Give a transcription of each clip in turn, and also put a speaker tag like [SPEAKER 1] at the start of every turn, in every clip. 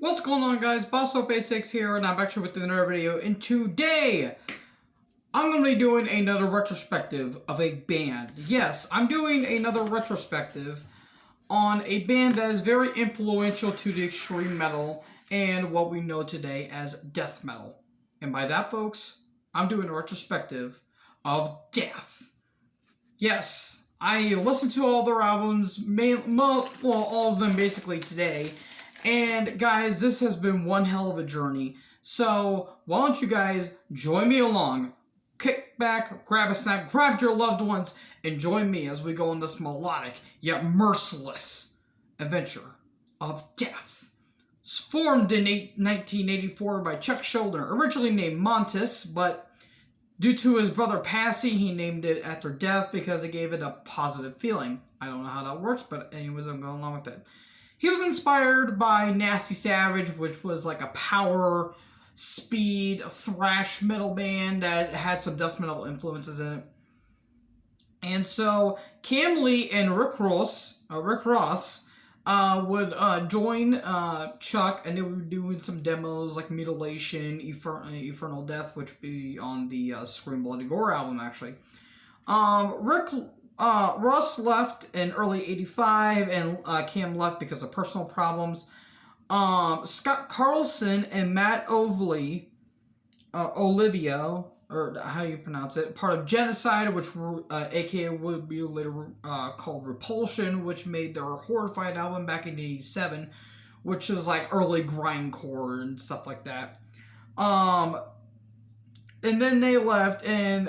[SPEAKER 1] What's going on, guys? BossOf86 here, and I'm actually with another video, and today I'm going to be doing another retrospective of a band. Yes, I'm doing another retrospective on a band that is very influential to the extreme metal and what we know today as death metal. And by that, folks, I'm doing a retrospective of Death. Yes, I listened to all their albums, all of them basically today. And guys, this has been one hell of a journey. So why don't you guys join me along? Kick back, grab a snack, grab your loved ones, and join me as we go on this melodic yet merciless adventure of Death. It's formed in 1984 by Chuck Schuldiner, originally named Montes, but due to his brother passing, he named it after Death because it gave it a positive feeling. I don't know how that works, but anyways, I'm going along with it. He was inspired by Nasty Savage, which was like a power, speed, thrash metal band that had some death metal influences in it. And so Cam Lee and Rick Ross would join Chuck, and they were doing some demos like Mutilation, Eternal Death, which would be on the Scream Bloody Gore album, actually. Ross left in early '85, and Cam left because of personal problems. Scott Carlson and Matt Olivio, or how you pronounce it, part of Genocide, which aka would be later called Repulsion, which made their Horrified album back in '87, which is like early grindcore and stuff like that. And then they left, and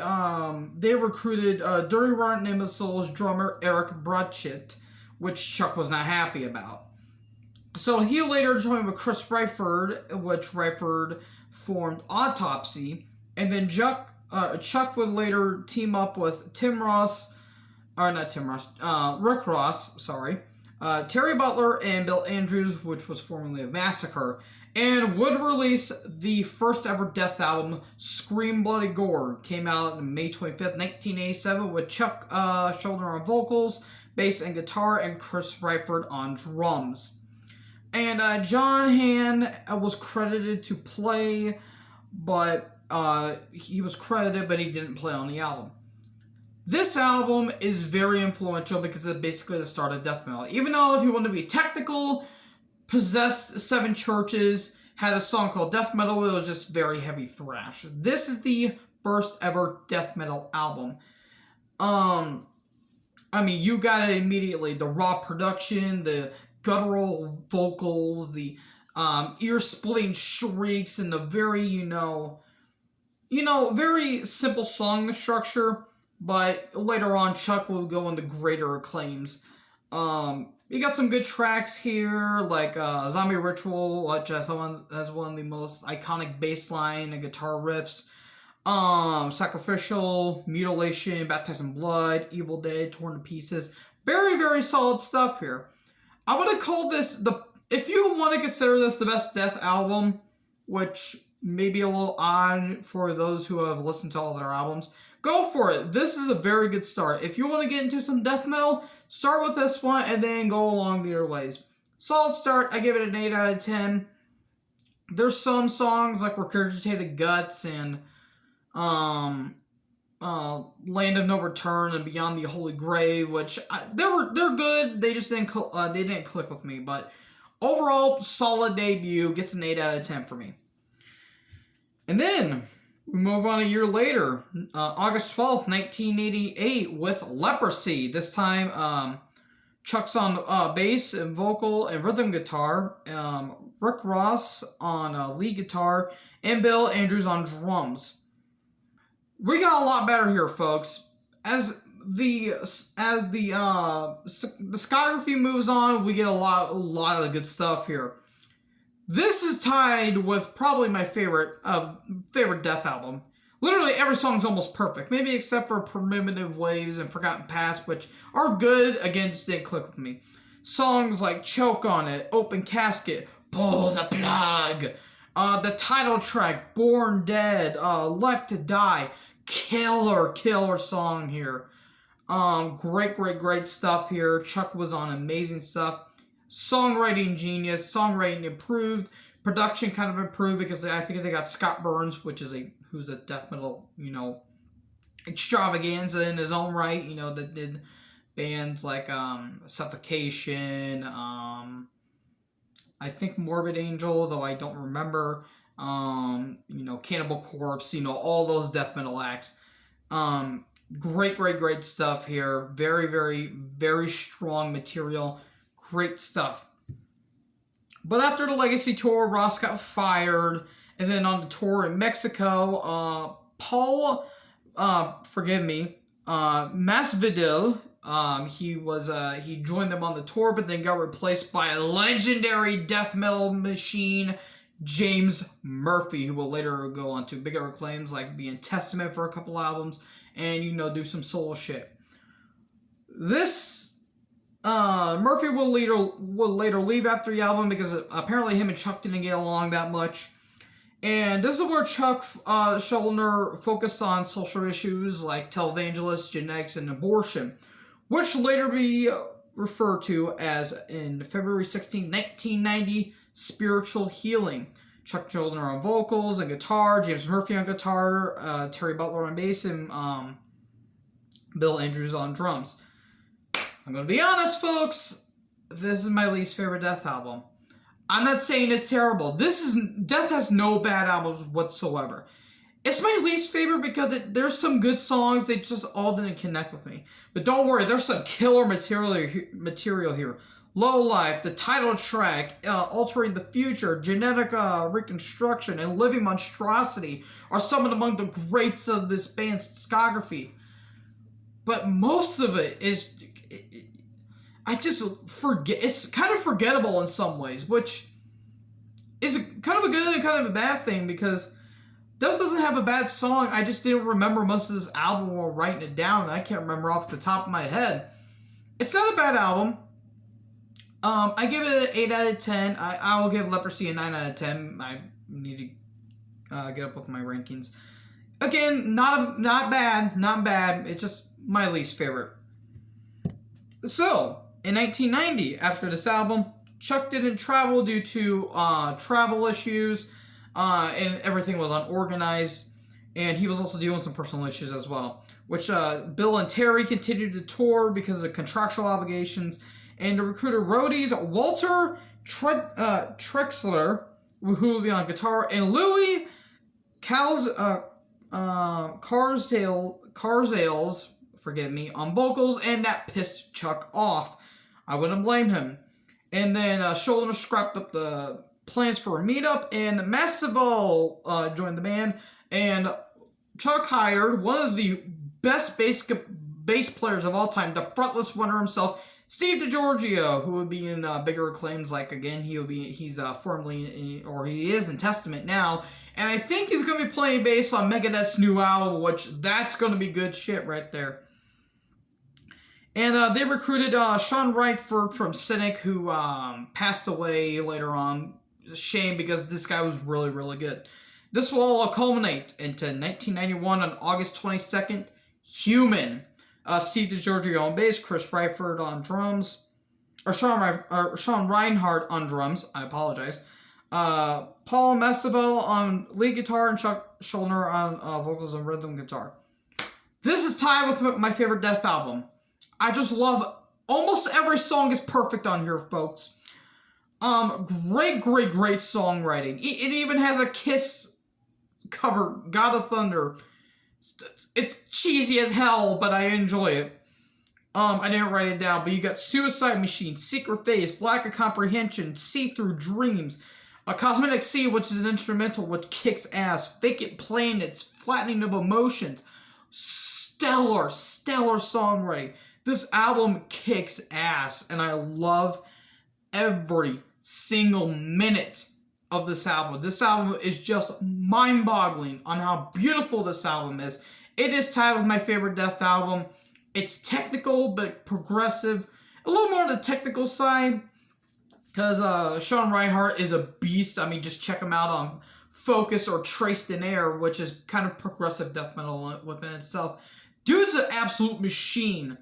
[SPEAKER 1] they recruited Dirty Rotten Imbeciles drummer Eric Bratchett, which Chuck was not happy about. So he later joined with Chris Ryford, which Ryford formed Autopsy, and then Chuck would later team up with Rick Ross, Terry Butler, and Bill Andrews, which was formerly of Massacre, and would release the first ever Death album, Scream Bloody Gore. Came out on May 25th, 1987, with Chuck Schuldiner on vocals, bass, and guitar, and Chris Ryford on drums. And John Hand was credited to play, but he didn't play on the album. This album is very influential because it's basically the start of death metal. Even though, if you want to be technical, Possessed Seven Churches had a song called Death Metal. It was just very heavy thrash. This is the first ever death metal album. I mean, you got it immediately. The raw production, the guttural vocals, the ear-splitting shrieks, and the very, very simple song structure. But later on, Chuck will go into greater acclaims. You got some good tracks here, like Zombie Ritual, which has one of the most iconic bass line and guitar riffs. Sacrificial, Mutilation, Baptized in Blood, Evil Dead, Torn to Pieces. Very, very solid stuff here. I would have called this if you want to consider this the best Death album, which may be a little odd for those who have listened to all their albums, go for it. This is a very good start. If you want to get into some death metal, start with this one and then go along the other ways. Solid start. I give it an 8 out of 10. There's some songs like Regurgitated Guts and Land of No Return and Beyond the Holy Grave, which they're good. They just didn't click with me. But overall, solid debut. Gets an 8 out of 10 for me. And then we move on a year later, August 12th, 1988, with Leprosy. This time, Chuck's on bass and vocal and rhythm guitar, Rick Ross on lead guitar, and Bill Andrews on drums. We got a lot better here, folks. As the discography moves on, we get a lot of good stuff here. This is tied with probably my favorite Death album. Literally every song's almost perfect, maybe except for Primitive Waves and Forgotten Past, which are good, again, just didn't click with me. Songs like Choke on It, Open Casket, Pull the Plug, the title track, Born Dead, Left to Die, killer song here. Great stuff here. Chuck was on amazing stuff. Songwriting genius, songwriting improved, production kind of improved because I think they got Scott Burns, who's a death metal, extravaganza in his own right, that did bands like Suffocation, I think Morbid Angel, though I don't remember, Cannibal Corpse, all those death metal acts. Great stuff here. Very, very, very strong material. Great stuff. But after the Legacy Tour, Ross got fired. And then on the tour in Mexico, Paul, Masvidal, he joined them on the tour, but then got replaced by a legendary death metal machine, James Murphy, who will later go on to bigger acclaims like be in Testament for a couple albums and do some solo shit. This Murphy will later leave after the album because apparently him and Chuck didn't get along that much. And this is where Chuck Schuldiner focused on social issues like televangelists, genetics, and abortion, which later be referred to as, in February 16, 1990, spiritual healing. Chuck Schuldiner on vocals and guitar, James Murphy on guitar, Terry Butler on bass, and Bill Andrews on drums. I'm going to be honest, folks, this is my least favorite Death album. I'm not saying it's terrible. Death has no bad albums whatsoever. It's my least favorite because there's some good songs, they just all didn't connect with me. But don't worry, there's some killer material here. Low Life, the title track, Altering the Future, Genetic Reconstruction, and Living Monstrosity are some of among the greats of this band's discography. But most of it is... I just forget. It's kind of forgettable in some ways, which is kind of a good and kind of a bad thing because Death doesn't have a bad song. I just didn't remember most of this album while writing it down, and I can't remember off the top of my head. It's not a bad album. I give it an 8 out of 10. I will give Leprosy a 9 out of 10. I need to get up with my rankings. Again, not bad. It's just my least favorite. So, in 1990, after this album, Chuck didn't travel due to travel issues, and everything was unorganized, and he was also dealing with some personal issues as well, which Bill and Terry continued to tour because of contractual obligations, and the recruiter roadies Walter Trexler, who will be on guitar, and Louis Carzales, on vocals, and that pissed Chuck off. I wouldn't blame him. And then Schuldiner scrapped up the plans for a meetup, and Masvidal joined the band, and Chuck hired one of the best bass players of all time, the frontless wonder himself, Steve DiGiorgio, who would be in bigger acclaims, like, again, he is in Testament now, and I think he's going to be playing bass on Megadeth's new album, which, that's going to be good shit right there. And they recruited Sean Rightford from Cynic, who passed away later on. It's a shame because this guy was really, really good. This will all culminate into 1991 on August 22nd, Human. Steve DiGiorgio on bass, Chris Rightford on drums, or Sean Reinhardt on drums, I apologize. Paul Masvidal on lead guitar, and Chuck Schuldiner on vocals and rhythm guitar. This is tied with my favorite Death album. I just love, almost every song is perfect on here, folks. Great songwriting. It even has a Kiss cover, God of Thunder. It's cheesy as hell, but I enjoy it. I didn't write it down, but you got Suicide Machine, Secret Face, Lack of Comprehension, See-Through Dreams, a Cosmetic Sea, which is an instrumental which kicks ass, Vacant Planets, Flattening of Emotions, stellar songwriting. This album kicks ass, and I love every single minute of this album. This album is just mind-boggling on how beautiful this album is. It is tied with my favorite Death album. It's technical, but progressive. A little more on the technical side, because Sean Reinhardt is a beast. I mean, just check him out on Focus or Traced in Air, which is kind of progressive death metal within itself. Dude's an absolute machine.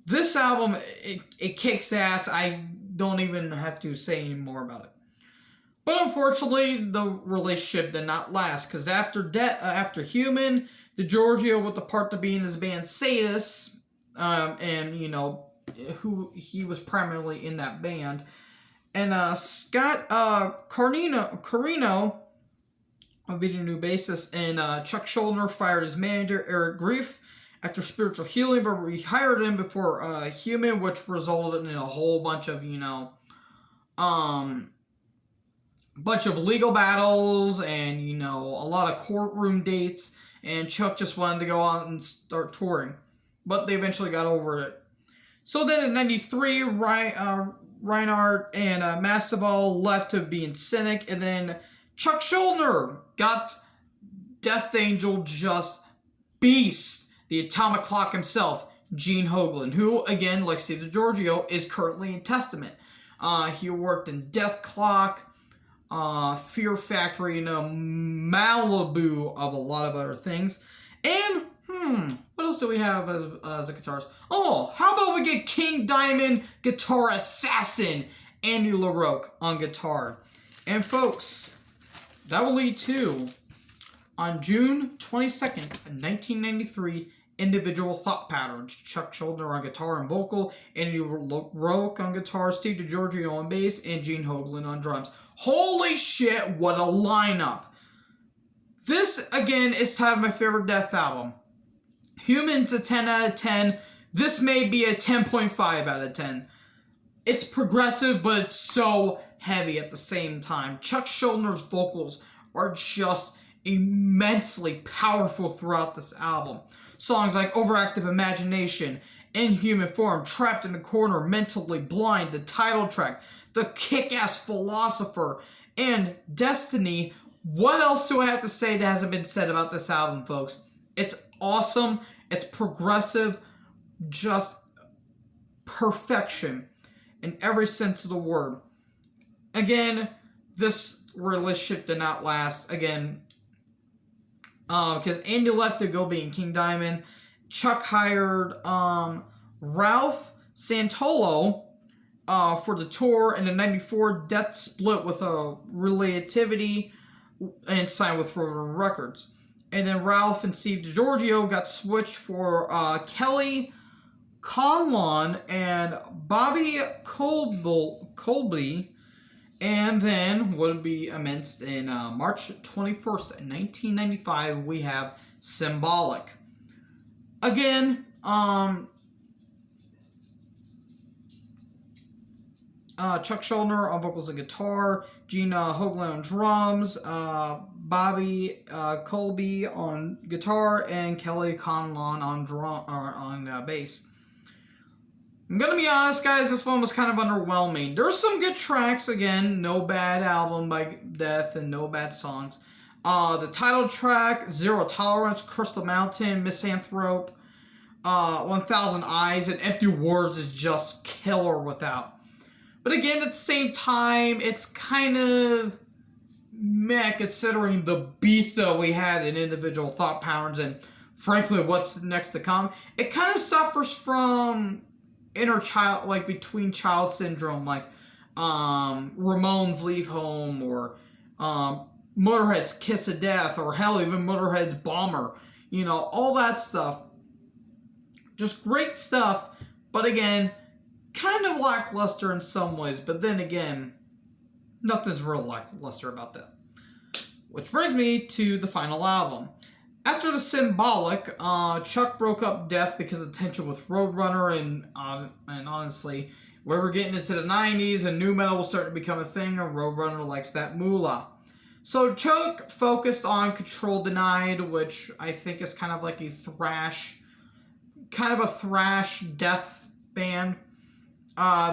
[SPEAKER 1] This album, it kicks ass. I don't even have to say any more about it. But unfortunately, the relationship did not last, because after Human, DiGiorgio, with the part to be in his band Sadus, and who he was primarily in that band, and Scott Carino, a video new bassist, and Chuck Schuldiner fired his manager Eric Greif after spiritual healing, but rehired him before Human, which resulted in a whole bunch of bunch of legal battles and a lot of courtroom dates, and Chuck just wanted to go out and start touring, but they eventually got over it. So then in '93, Reinhardt and Masvidal left to be in Cynic, and then Chuck Schuldiner got Death Angel just beast, the atomic clock himself, Gene Hoglan, who, again, like Steve DiGiorgio, is currently in Testament. He worked in Death Clock, Fear Factory, and Malibu of a lot of other things. And, what else do we have as a guitarist? Oh, how about we get King Diamond guitar assassin, Andy LaRocque, on guitar. And folks, that will lead to, on June 22nd, 1993, Individual Thought Patterns. Chuck Schuldiner on guitar and vocal, Andy LaRocque on guitar, Steve DiGiorgio on bass, and Gene Hoglan on drums. Holy shit, what a lineup! This, again, is kind of my favorite Death album. Human's a 10 out of 10. This may be a 10.5 out of 10. It's progressive, but it's so heavy at the same time. Chuck Schuldiner's vocals are just immensely powerful throughout this album. Songs like Overactive Imagination, Inhuman Form, Trapped in a Corner, Mentally Blind, the title track, The Kick-Ass Philosopher, and Destiny. What else do I have to say that hasn't been said about this album, folks? It's awesome. It's progressive. Just perfection in every sense of the word. Again, this relationship did not last. Again, because Andy left to go be in King Diamond. Chuck hired Ralph Santolo for the tour, and in '94, Death split with Relativity and signed with Roadrunner Records. And then Ralph and Steve DiGiorgio got switched for Kelly Conlon and Bobby Colby. And then, what would be immense, in March 21st, 1995, we have Symbolic. Again, Chuck Schuldiner on vocals and guitar, Gene Hoglan on drums, Bobby Colby on guitar, and Kelly Conlon on bass. I'm gonna be honest, guys, this one was kind of underwhelming. There's some good tracks, again, no bad album by Death and no bad songs. The title track, Zero Tolerance, Crystal Mountain, Misanthrope, 1000 Eyes, and Empty Words is just killer without. But again, at the same time, it's kind of meh considering the beast that we had in Individual Thought Patterns and frankly what's next to come. It kind of suffers from inner child, like between child syndrome, like Ramones Leave Home, or Motorhead's Kiss of Death, or hell, even Motorhead's Bomber. All that stuff. Just great stuff, but again, kind of lackluster in some ways, but then again, nothing's real lackluster about that. Which brings me to the final album. After the Symbolic, Chuck broke up Death because of tension with Roadrunner, and honestly, we were getting into the 90s, and nu metal was starting to become a thing, and Roadrunner likes that moolah. So Chuck focused on Control Denied, which I think is kind of like a thrash death band.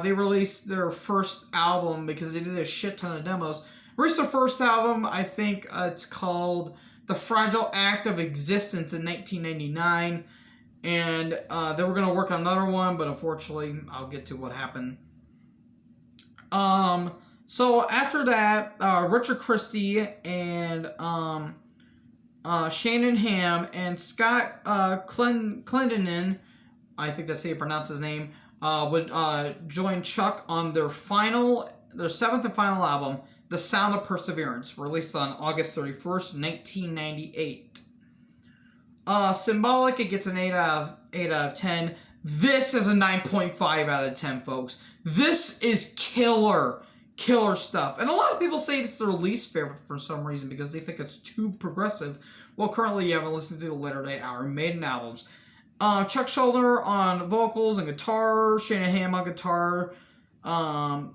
[SPEAKER 1] They released their first album because they did a shit ton of demos. Released their first album, I think it's called The Fragile Act of Existence in 1999. And they were going to work on another one, but unfortunately, I'll get to what happened. So after that, Richard Christie and Shannon Hamm and Scott Clendenin, I think that's how you pronounce his name, would join Chuck on their 7th and final album, The Sound of Perseverance, released on August 31st, 1998. Symbolic, it gets an 8 out of 10. This is a 9.5 out of 10, folks. This is killer stuff. And a lot of people say it's their least favorite for some reason because they think it's too progressive. Well, currently you haven't listened to the Latter Day Iron Maiden albums. Chuck Schuldiner on vocals and guitar, Shanahan on guitar,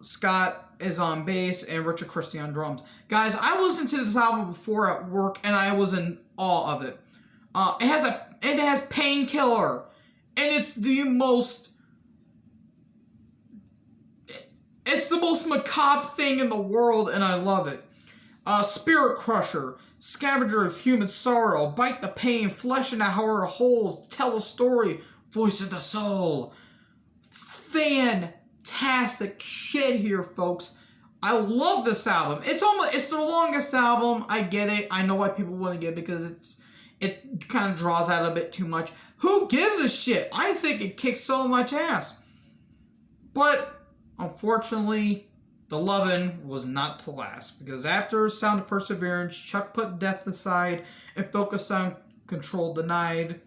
[SPEAKER 1] Scott is on bass, and Richard Christie on drums. Guys, I listened to this album before at work, and I was in awe of it. It has Painkiller, and it's the most macabre thing in the world, and I love it. Spirit Crusher, Scavenger of Human Sorrow, Bite the Pain, Flesh in the Heart Holes, Tell a Story, Voice of the Soul. Fantastic shit here, folks. I love this album. It's their longest album. I get it. I know why people want to get it because it kind of draws out a bit too much. Who gives a shit? I think it kicks so much ass. But unfortunately, the lovin' was not to last, because after Sound of Perseverance, Chuck put death aside and focused on Control Denied.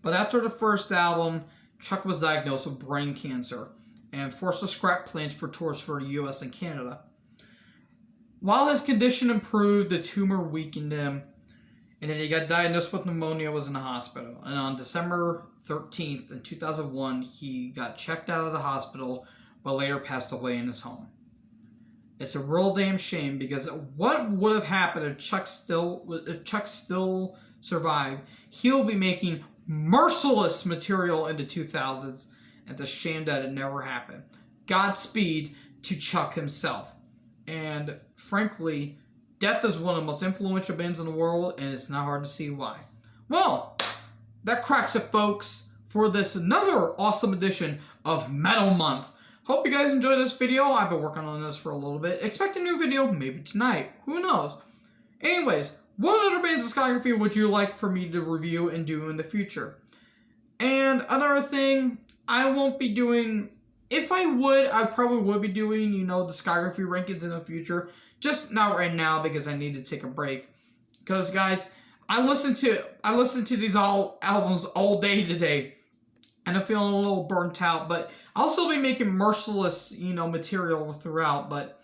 [SPEAKER 1] But after the first album, Chuck was diagnosed with brain cancer and forced to scrap plans for tours for the US and Canada. While his condition improved, the tumor weakened him, and then he got diagnosed with pneumonia, was in the hospital. And on December 13th in 2001, he got checked out of the hospital, but later passed away in his home. It's a real damn shame, because what would have happened if Chuck still survived? He'll be making merciless material in the 2000s, and it's a shame that it never happened. Godspeed to Chuck himself. And frankly, Death is one of the most influential bands in the world, and it's not hard to see why. Well, that cracks it, folks, for this another awesome edition of Metal Month. Hope you guys enjoyed this video. I've been working on this for a little bit. Expect a new video maybe tonight. Who knows? Anyways, what other band's discography would you like for me to review and do in the future? And another thing, I won't be doing... If I would, I probably would be doing, discography rankings in the future. Just not right now, because I need to take a break. Because, guys, I listened to these albums all day today, and I'm feeling a little burnt out. But I'll still be making merciless, material throughout. But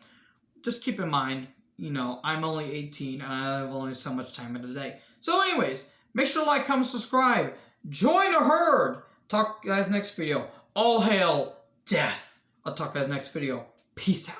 [SPEAKER 1] just keep in mind, I'm only 18, and I have only so much time in the day. So, anyways, make sure to like, comment, subscribe. Join the herd. Talk to you guys next video. All hail death. I'll talk to you guys next video. Peace out.